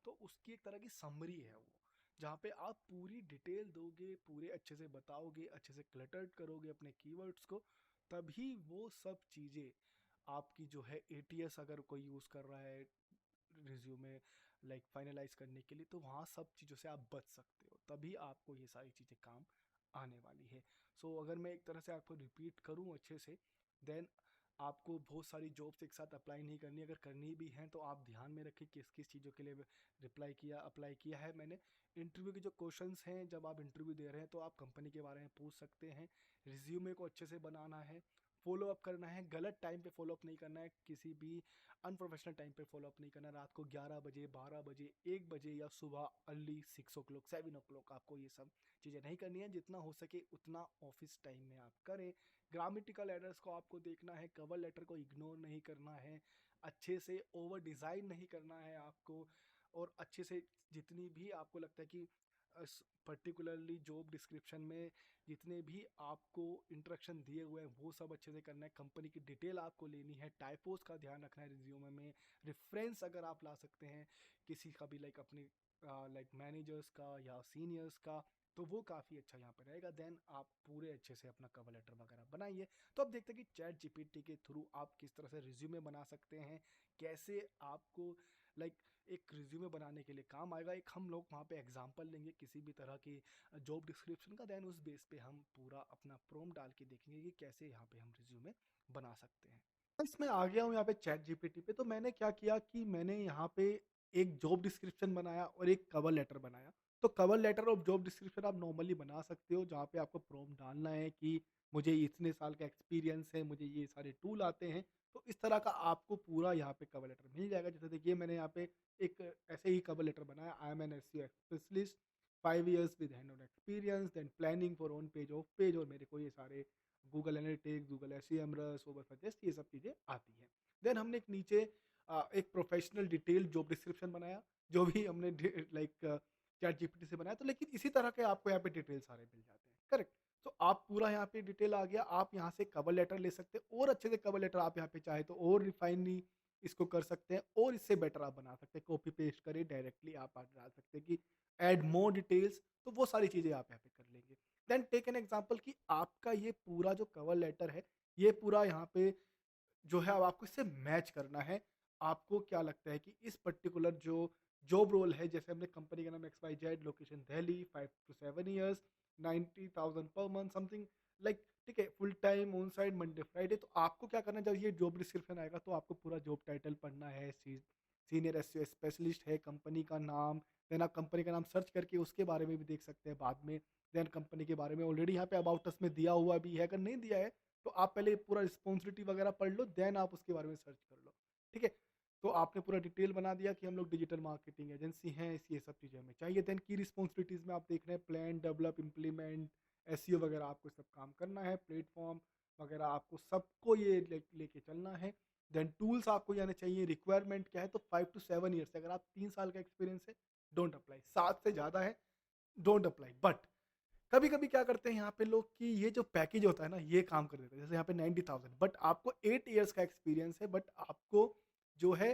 तो उसकी एक तरह की समरी है वो, जहाँ पे आप पूरी डिटेल दोगे, पूरे अच्छे से बताओगे, अच्छे से क्लटर्ड करोगे अपने कीवर्ड्स को, तभी वो सब चीज़ें आपकी जो है एटीएस अगर कोई यूज़ कर रहा है रिज्यूमे लाइक फाइनलाइज करने के लिए, तो वहाँ सब चीज़ों से आप बच सकते हो, तभी आपको ये सारी चीज़ें काम आने वाली है। सो अगर मैं एक तरह से आपको रिपीट करूँ अच्छे से, देन आपको बहुत सारी जॉब्स एक साथ अप्लाई नहीं करनी। अगर करनी भी हैं तो आप ध्यान में रखें किस किस चीज़ों के लिए अप्लाई किया है मैंने। इंटरव्यू के जो क्वेश्चंस हैं जब आप इंटरव्यू दे रहे हैं तो आप कंपनी के बारे में पूछ सकते हैं। रिज्यूमे को अच्छे से बनाना है, फॉलो अप करना है, गलत टाइम पे फॉलो अप नहीं करना है, किसी भी अनप्रोफेशनल टाइम पे फॉलो अप नहीं करना है। रात को 11 बजे, 12 बजे, 1 बजे या सुबह अर्ली 6 ओ क्लॉक, 7 ओ क्लॉक आपको ये सब चीज़ें नहीं करनी है। जितना हो सके उतना ऑफिस टाइम में आप करें। ग्रामेटिकल एरर्स को आपको देखना है, कवर लेटर को इग्नोर नहीं करना है, अच्छे से ओवर डिज़ाइन नहीं करना है आपको, और अच्छे से जितनी भी आपको लगता है कि पर्टिकुलरली जॉब डिस्क्रिप्शन में जितने भी आपको इंस्ट्रक्शन दिए हुए हैं वो सब अच्छे से करना है। कंपनी की डिटेल आपको लेनी है, टाइपोस का ध्यान रखना है रिज्यूमे में, रेफरेंस अगर आप ला सकते हैं किसी का भी लाइक अपने लाइक मैनेजर्स का या सीनियर्स का, तो वो काफ़ी अच्छा यहाँ पे रहेगा। देन आप पूरे अच्छे से अपना कवर लेटर वगैरह बनाइए। तो अब देखते हैं कि चैट जीपीटी के थ्रू आप किस तरह से रिज्यूमे बना सकते हैं, कैसे आपको लाइक एक रिज्यूमे बनाने के लिए काम आएगा। एक हम लोग वहाँ पे एग्जांपल लेंगे किसी भी तरह की जॉब डिस्क्रिप्शन का, देन उस बेस पे हम पूरा अपना प्रॉम्प्ट डाल के देखेंगे कि कैसे यहाँ पे हम रिज्यूमे बना सकते हैं। इसमें आ गया हूँ यहाँ पे चैट जीपीटी पे। तो मैंने क्या किया कि मैंने यहाँ पे एक जॉब डिस्क्रिप्शन बनाया और एक कवर लेटर बनाया। तो कवर लेटर और जॉब डिस्क्रिप्शन आप नॉर्मली बना सकते हो, जहाँ पे आपको प्रॉम्प्ट डालना है कि मुझे इतने साल का एक्सपीरियंस है, मुझे ये सारे टूल आते हैं। तो इस तरह का आपको पूरा यहाँ पे कवर लेटर मिल जाएगा। जैसे देखिए मैंने यहाँ पे एक ऐसे ही कवर लेटर बनाया, I am an SEO specialist, 5 years with hand on experience, then planning for on page off page, और मेरे को ये सारे Google analytics, Google SEMrush, ubersuggest, ये सब चीज़ें आती हैं। देन हमने एक नीचे एक प्रोफेशनल डिटेल जॉब डिस्क्रिप्शन बनाया, जो भी हमने लाइक चैट जीपीटी से बनाया। तो लेकिन इसी तरह के आपको यहाँ पे डिटेल सारे मिल जाते हैं, करेक्ट। तो आप पूरा यहाँ पे डिटेल आ गया, आप यहाँ से कवर लेटर ले सकते हैं और अच्छे से कवर लेटर आप यहाँ पे चाहे तो और रिफाइनली इसको कर सकते हैं और इससे बेटर आप बना सकते हैं। कॉपी पेस्ट करें डायरेक्टली आप डाल सकते हैं कि ऐड मोर डिटेल्स, तो वो सारी चीज़ें आप यहाँ पे कर लेंगे। देन टेक एन एग्जांपल कि आपका ये पूरा जो कवर लेटर है, ये पूरा यहाँ पे जो है अब आपको इससे मैच करना है। आपको क्या लगता है कि इस पर्टिकुलर जो जॉब रोल है, जैसे हमने कंपनी का नाम X Y Z, location Delhi, 5 to 7 years, 90,000 per month something, like ठीक है, full time on side Monday Friday. तो आपको क्या करना है, जब ये जॉब डिस्क्रिप्शन आएगा तो आपको पूरा जॉब टाइटल पढ़ना है। सीनियर एसईओ स्पेशलिस्ट है कंपनी का नाम। देन आप कंपनी का नाम सर्च करके उसके बारे में भी देख सकते हैं बाद में। देन कंपनी के बारे में ऑलरेडी यहाँ पे अबाउट अस में दिया हुआ भी है, अगर नहीं दिया है तो आप पहले पूरा रिस्पॉन्सिबिलिटी वगैरह पढ़ लो, देन आप उसके बारे में सर्च कर लो, ठीक है। तो आपने पूरा डिटेल बना दिया कि हम लोग डिजिटल मार्केटिंग एजेंसी हैं, ये सब चीज़ें हमें चाहिए। देन की रिस्पॉन्सिबिलिटीज़ में आप देख रहे हैं प्लान, डेवलप, इम्प्लीमेंट, एसईओ वगैरह आपको सब काम करना है, प्लेटफॉर्म वगैरह आपको सबको ये लेके चलना है। देन टूल्स आपको जाने चाहिए, रिक्वायरमेंट क्या है, तो 5 to 7 years, अगर आप 3 साल का एक्सपीरियंस है डोंट अप्लाई, 7 से ज़्यादा है डोंट अप्लाई। बट कभी कभी क्या करते हैं यहाँ पे लोग कि ये जो पैकेज होता है ना ये काम कर देते हैं। जैसे यहाँ पे 90,000, बट आपको 8 years का एक्सपीरियंस है, बट आपको जो है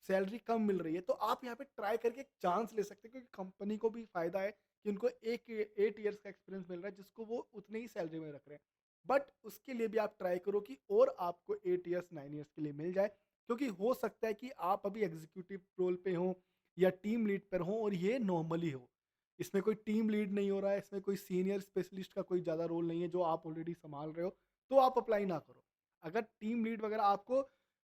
सैलरी कम मिल रही है, तो आप यहाँ पे ट्राई करके एक चांस ले सकते हैं, क्योंकि कंपनी को भी फायदा है कि उनको एक 8 years का एक्सपीरियंस मिल रहा है जिसको वो उतने ही सैलरी में रख रहे हैं। बट उसके लिए भी आप ट्राई करो कि और आपको 8 years 9 years के लिए मिल जाए, क्योंकि हो सकता है कि आप अभी एग्जीक्यूटिव रोल पे हो या टीम लीड पर हो और ये नॉर्मली हो। इसमें कोई टीम लीड नहीं हो रहा है, इसमें कोई सीनियर स्पेशलिस्ट का कोई ज़्यादा रोल नहीं है जो आप ऑलरेडी संभाल रहे हो, तो आप अप्लाई ना करो। अगर टीम लीड वगैरह आपको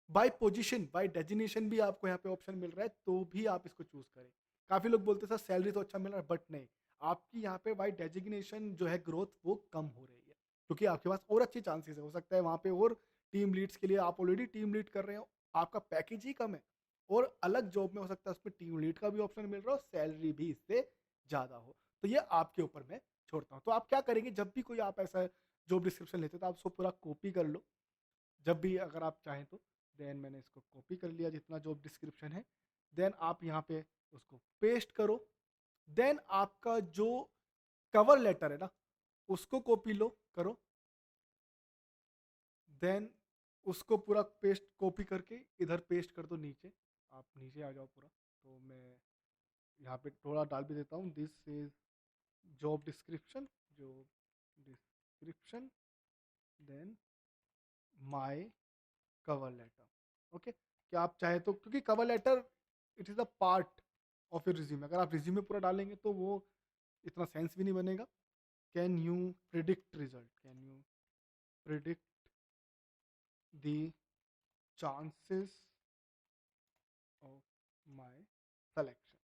बाय पोजीशन, बाय डेजिग्नेशन भी आपको यहाँ पे ऑप्शन मिल रहा है, तो भी आप इसको चूज करें। काफ़ी लोग बोलते हैं सर सैलरी तो अच्छा मिल रहा है, बट नहीं, आपकी यहाँ पे बाय डेजिग्नेशन जो है ग्रोथ वो कम हो रही है, क्योंकि आपके पास और अच्छी चांसेस है। हो सकता है वहाँ पे और टीम लीड्स के लिए आप ऑलरेडी टीम लीड कर रहे हो, आपका पैकेज ही कम है, और अलग जॉब में हो सकता है उसमें टीम लीड का भी ऑप्शन मिल रहा हो, सैलरी भी इससे ज़्यादा हो। तो ये आपके ऊपर मैं छोड़ता हूँ। तो आप क्या करेंगे, जब भी कोई आप ऐसा जॉब डिस्क्रिप्शन लेते हो तो आप उसको पूरा कॉपी कर लो, जब भी अगर आप चाहें तो। देन मैंने इसको कॉपी कर लिया जितना जॉब डिस्क्रिप्शन है। देन आप यहाँ पे उसको पेस्ट करो। देन आपका जो कवर लेटर है ना उसको कॉपी लो करो। देन उसको पूरा पेस्ट कॉपी करके इधर पेस्ट कर दो नीचे। आप नीचे आ जाओ पूरा। तो मैं यहाँ पे थोड़ा डाल भी देता हूँ, this is job description, job description, then my cover letter. Okay, क्या आप चाहे तो, क्योंकि cover letter it is a part of your resume, अगर आप रिज्यूमे पूरा डालेंगे तो वो इतना सेंस भी नहीं बनेगा। Can you predict result, can you predict the chances of my selection,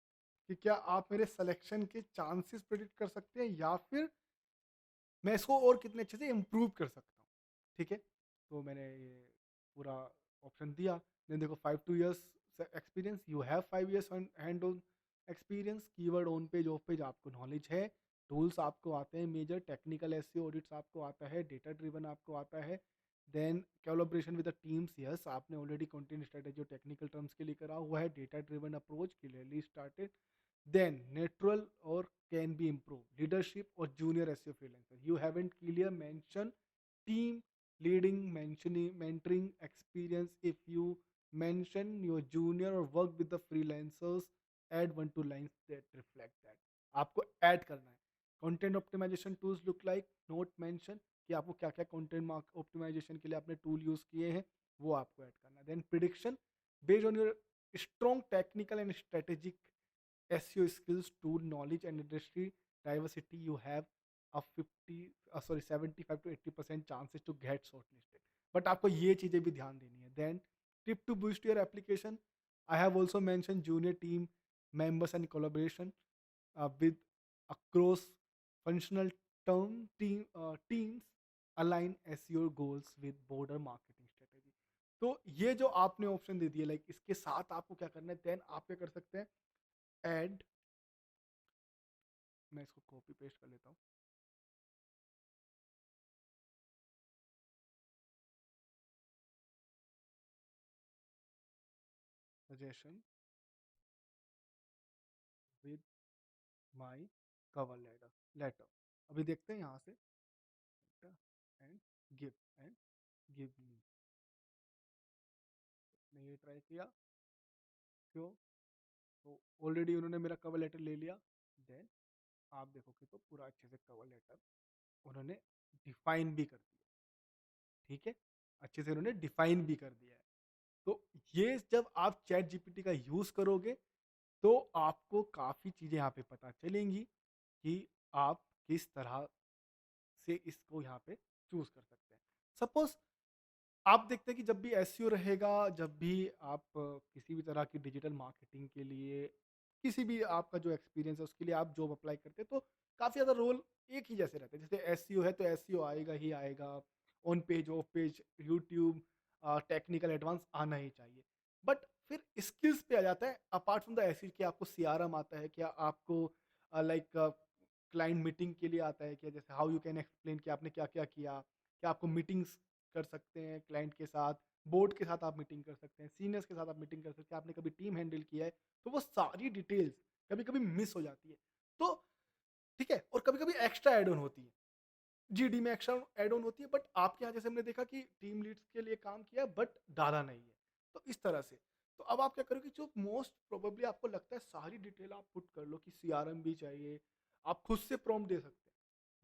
कि क्या आप मेरे सिलेक्शन के चांसेस प्रिडिक्ट कर सकते हैं या फिर मैं इसको और कितने अच्छे से इम्प्रूव कर सकता हूँ, ठीक है। तो मैंने ये पूरा ऑप्शन दिया। देन देखो 5 2 years experience, you have 5 years hand on experience, keyword on page off page आपको नॉलेज है, टूल्स आपको आते हैं मेजर, टेक्निकल एसईओ ऑडिट्स आपको आता है, डेटा ड्रिवन आपको आता है। Then collaboration with the teams, yes आपने ऑलरेडी कंटेंट स्ट्रेटेजी और टेक्निकल टर्म्स के लिए करा हुआ है, data driven approach clearly started. Then neutral or can be improved, leadership or junior SEO freelancer, you haven't clear mention team leading, mentioning mentoring experience. If you mention your junior or work with the freelancers, add 1 2 lines that reflect that, आपको ऐड करना है। Content optimization tools look like, note mention कि आपको क्या क्या कंटेंट ऑप्टिमाइजेशन के लिए आपने टूल यूज किए हैं, वो आपको ऐड करना है। Then prediction, based on your strong technical and strategic SEO skills, tool knowledge, and industry diversity, you have a 75 to 80% chances to get shortlisted. But आपको ये चीजें भी ध्यान देनी है. Then tip to boost your application. I have also mentioned junior team members and collaboration with across functional teams align SEO goals with broader marketing strategy. तो ये जो आपने ऑप्शन दे दिया, लाइक इसके साथ आपको क्या करना है, देन आप क्या कर सकते हैं, ऐड, मैं इसको कॉपी पेस्ट कर लेता हूँ. Suggestion with my cover letter. अभी देखते हैं यहाँ से, and give and give me. मैंने ये ट्राई किया. क्यों? तो ऑलरेडी उन्होंने मेरा कवर लेटर ले लिया. देन आप देखोगे तो पूरा अच्छे से कवर लेटर उन्होंने डिफाइन भी कर दिया. ठीक है, अच्छे से उन्होंने डिफाइन भी कर दिया है. तो ये जब आप चैट जीपीटी का यूज करोगे तो आपको काफी चीजें यहाँ पे पता चलेंगी कि आप किस तरह से इसको यहाँ पे चूज कर सकते हैं. सपोज आप देखते हैं कि जब भी एसईओ रहेगा, जब भी आप किसी भी तरह की डिजिटल मार्केटिंग के लिए, किसी भी आपका जो एक्सपीरियंस है उसके लिए आप जॉब अप्लाई करते हैं, तो काफ़ी ज़्यादा रोल एक ही जैसे रहते हैं. जैसे एसईओ है तो एसईओ आएगा ही आएगा, on page off page YouTube, technical advance आना ही चाहिए. बट फिर स्किल्स पे आ जाता है, अपार्ट फ्रॉम द एसईओ, कि आपको सीआरएम आता है क्या, आपको लाइक क्लाइंट मीटिंग के लिए आता है क्या, जैसे हाउ यू कैन एक्सप्लेन कि आपने क्या क्या किया, क्या आपको मीटिंग्स कर सकते हैं क्लाइंट के साथ, बोर्ड के साथ आप मीटिंग कर सकते हैं, सीनियर्स के साथ आप मीटिंग कर सकते हैं, आपने कभी टीम हैंडल किया है, तो वो सारी डिटेल्स कभी कभी मिस हो जाती है. तो ठीक है, और कभी कभी एक्स्ट्रा एड ऑन होती है, जीडी में एक्स्ट्रा एड ऑन होती है, बट आपके यहाँ जैसे हमने देखा कि टीम लीड्स के लिए काम किया बट डाला नहीं है. तो इस तरह से, तो अब आप क्या करोगे, जो मोस्ट प्रोबेबली आपको लगता है सारी डिटेल आप पुट कर लो कि सीआरएम भी चाहिए, आप खुद से प्रॉम्प्ट दे सकते हैं.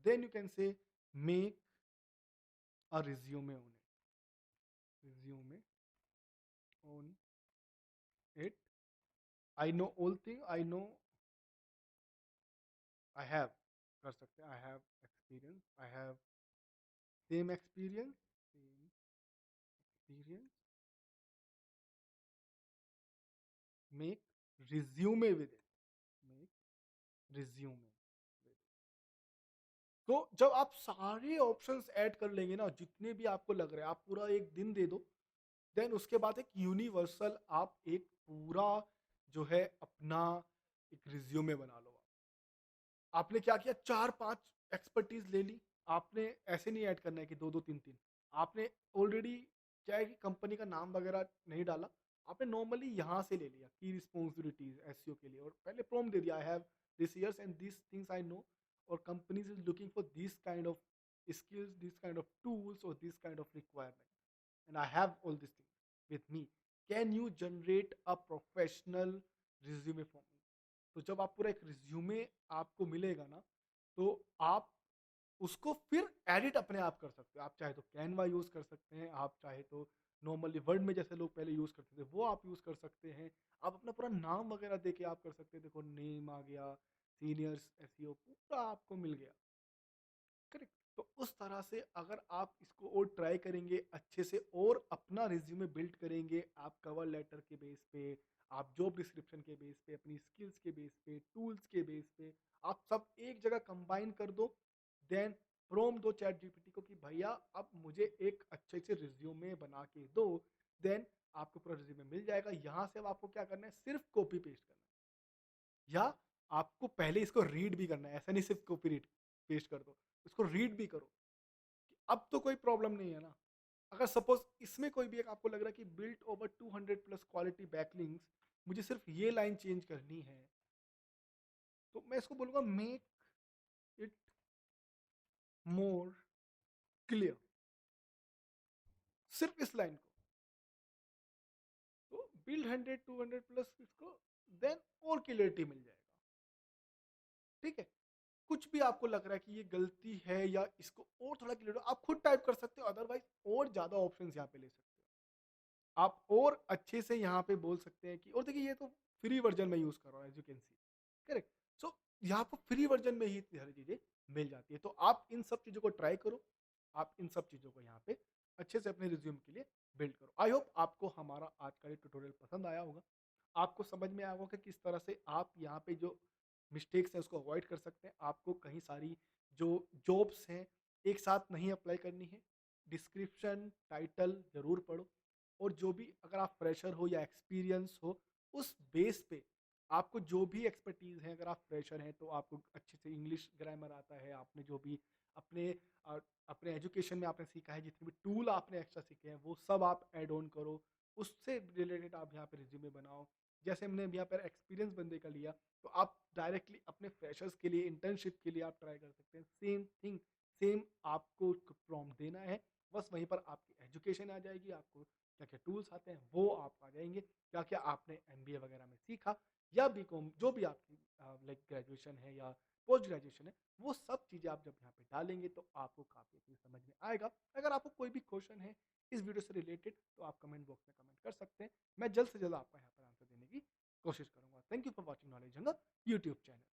Then you can say make a resume on it, resume on it. I know all thing, I know, I have, कर सकते हैं, I have experience, I have same experience, make resume with it, make resume with it. तो जब आप सारे ऑप्शंस ऐड कर लेंगे ना, जितने भी आपको लग रहे हैं, आप पूरा एक दिन दे दो, देन उसके बाद एक यूनिवर्सल आप एक पूरा जो है अपना एक रिज्यूमे बना लो. आपने क्या किया, चार पांच एक्सपर्टीज ले ली. आपने ऐसे नहीं ऐड करना है कि दो दो तीन तीन. आपने ऑलरेडी क्या है कि कंपनी का नाम वगैरह नहीं डाला, आपने नॉर्मली यहाँ से ले लिया की रिस्पॉन्सिबिलिटीज एसईओ के लिए, और पहले प्रॉम्प्ट दे दिया, I have this years and this things I know, और companies is looking for this kind of skills, this kind of tools, or this kind of requirement, and I have all these things with me. Can you generate a professional resume for me? तो जब आप पूरा एक रिज्यूमे आपको मिलेगा ना, तो आप उसको फिर एडिट अपने आप कर सकते हो. आप चाहे तो कैनवा यूज कर सकते हैं, आप चाहे तो नॉर्मली वर्ड में जैसे लोग पहले यूज करते थे वो आप यूज कर सकते हैं. आप अपना पूरा नाम वगैरह दे के आप कर सकते हैं. देखो नेम आ गया, सीनियर्स एसईओ पूरा आपको मिल गया. करेक्ट. तो उस तरह से अगर आप इसको और ट्राई करेंगे अच्छे से, और अपना रिज्यूमे बिल्ड करेंगे, आप कवर लेटर के बेस पे, आप जॉब डिस्क्रिप्शन के बेस पे, अपनी स्किल्स के बेस पे, टूल्स के बेस पे, आप सब एक जगह कंबाइन कर दो. देन प्रोम दो चैट जीपीटी को कि भैया अब मुझे एक अच्छे से रिज्यूमे बना के दो. देन आपको पूरा रिज्यूमे मिल जाएगा. यहाँ से अब आपको क्या करना है, सिर्फ कॉपी पेस्ट करना है, या आपको पहले इसको रीड भी करना है. ऐसा नहीं सिर्फ कॉपी रीड पेस्ट कर दो, इसको रीड भी करो. अब तो कोई प्रॉब्लम नहीं है ना. अगर सपोज इसमें कोई भी एक आपको लग रहा है कि built over 200 plus quality backlinks, मुझे सिर्फ ये लाइन चेंज करनी है, तो मैं इसको बोलूंगा मेक इट मोर क्लियर, सिर्फ इस लाइन को. तो बिल्ड 100 200 प्लस इसको, देन और क्लियरिटी मिल जाएगा. ठीक है. कुछ भी आपको लग रहा है कि ये गलती है या इसको और थोड़ा क्लियर, आप खुद टाइप कर सकते हो, अदरवाइज और ज्यादा ऑप्शंस यहाँ पे ले सकते हो. आप और अच्छे से यहाँ पे बोल सकते हैं कि और देखिए ये तो फ्री वर्जन में यूज़ कर रहा हूँ as you can see, correct? So यहाँ पर फ्री वर्जन में ही इतनी सारी चीज़ें मिल जाती है। तो आप इन सब चीज़ों को ट्राई करो, आप इन सब चीज़ों को यहाँ पे अच्छे से अपने रिज़्यूम के लिए बिल्ड करो। आई होप आपको हमारा आज का ये ट्यूटोरियल पसंद आया होगा। आपको समझ में आया होगा कि किस तरह से आप यहाँ पे जो मिस्टेक्स हैं उसको अवॉइड कर सकते हैं। आपको कहीं सारी जो जॉब्स हैं एक साथ नहीं अप्लाई करनी है। डिस्क्रिप्शन, टाइटल ज़रूर पढ़ो और जो भी अगर आप फ्रेशर हो या एक्सपीरियंस हो, उस बेस पे आपको जो भी एक्सपर्टीज़ है, अगर आप फ्रेशर हैं तो आपको अच्छे से इंग्लिश ग्रामर आता है, आपने जो भी अपने अ, अपने एजुकेशन में आपने सीखा है, जितने भी टूल आपने एक्स्ट्रा सीखे हैं, वो सब आप ऐड ऑन करो। उससे रिलेटेड आप यहाँ पे रिज्यूमे बनाओ। जैसे हमने यहाँ पर एक्सपीरियंस बंदे का लिया, तो आप डायरेक्टली अपने फ्रेशर्स के लिए, इंटर्नशिप के लिए आप ट्राई कर सकते हैं। सेम थिंग, सेम आपको प्रॉम्प्ट देना है, बस वहीं पर आपकी एजुकेशन आ जाएगी, आपको क्या-क्या टूल्स आते हैं वो आप आ जाएँगे, क्या-क्या आपने एमबीए वगैरह में सीखा या बीकॉम जो भी आपकी लाइक ग्रेजुएशन है या पोस्ट ग्रेजुएशन है, वो सब चीज़ें आप जब यहाँ पे डालेंगे तो आपको काफ़ी अच्छे से समझ में आएगा। अगर आपको कोई भी क्वेश्चन है इस वीडियो से रिलेटेड तो आप कमेंट बॉक्स में कमेंट कर सकते हैं। मैं जल्द से जल्द आपका यहाँ पर आंसर देने की कोशिश करूँगा। Thank you for watching knowledge jungle YouTube channel.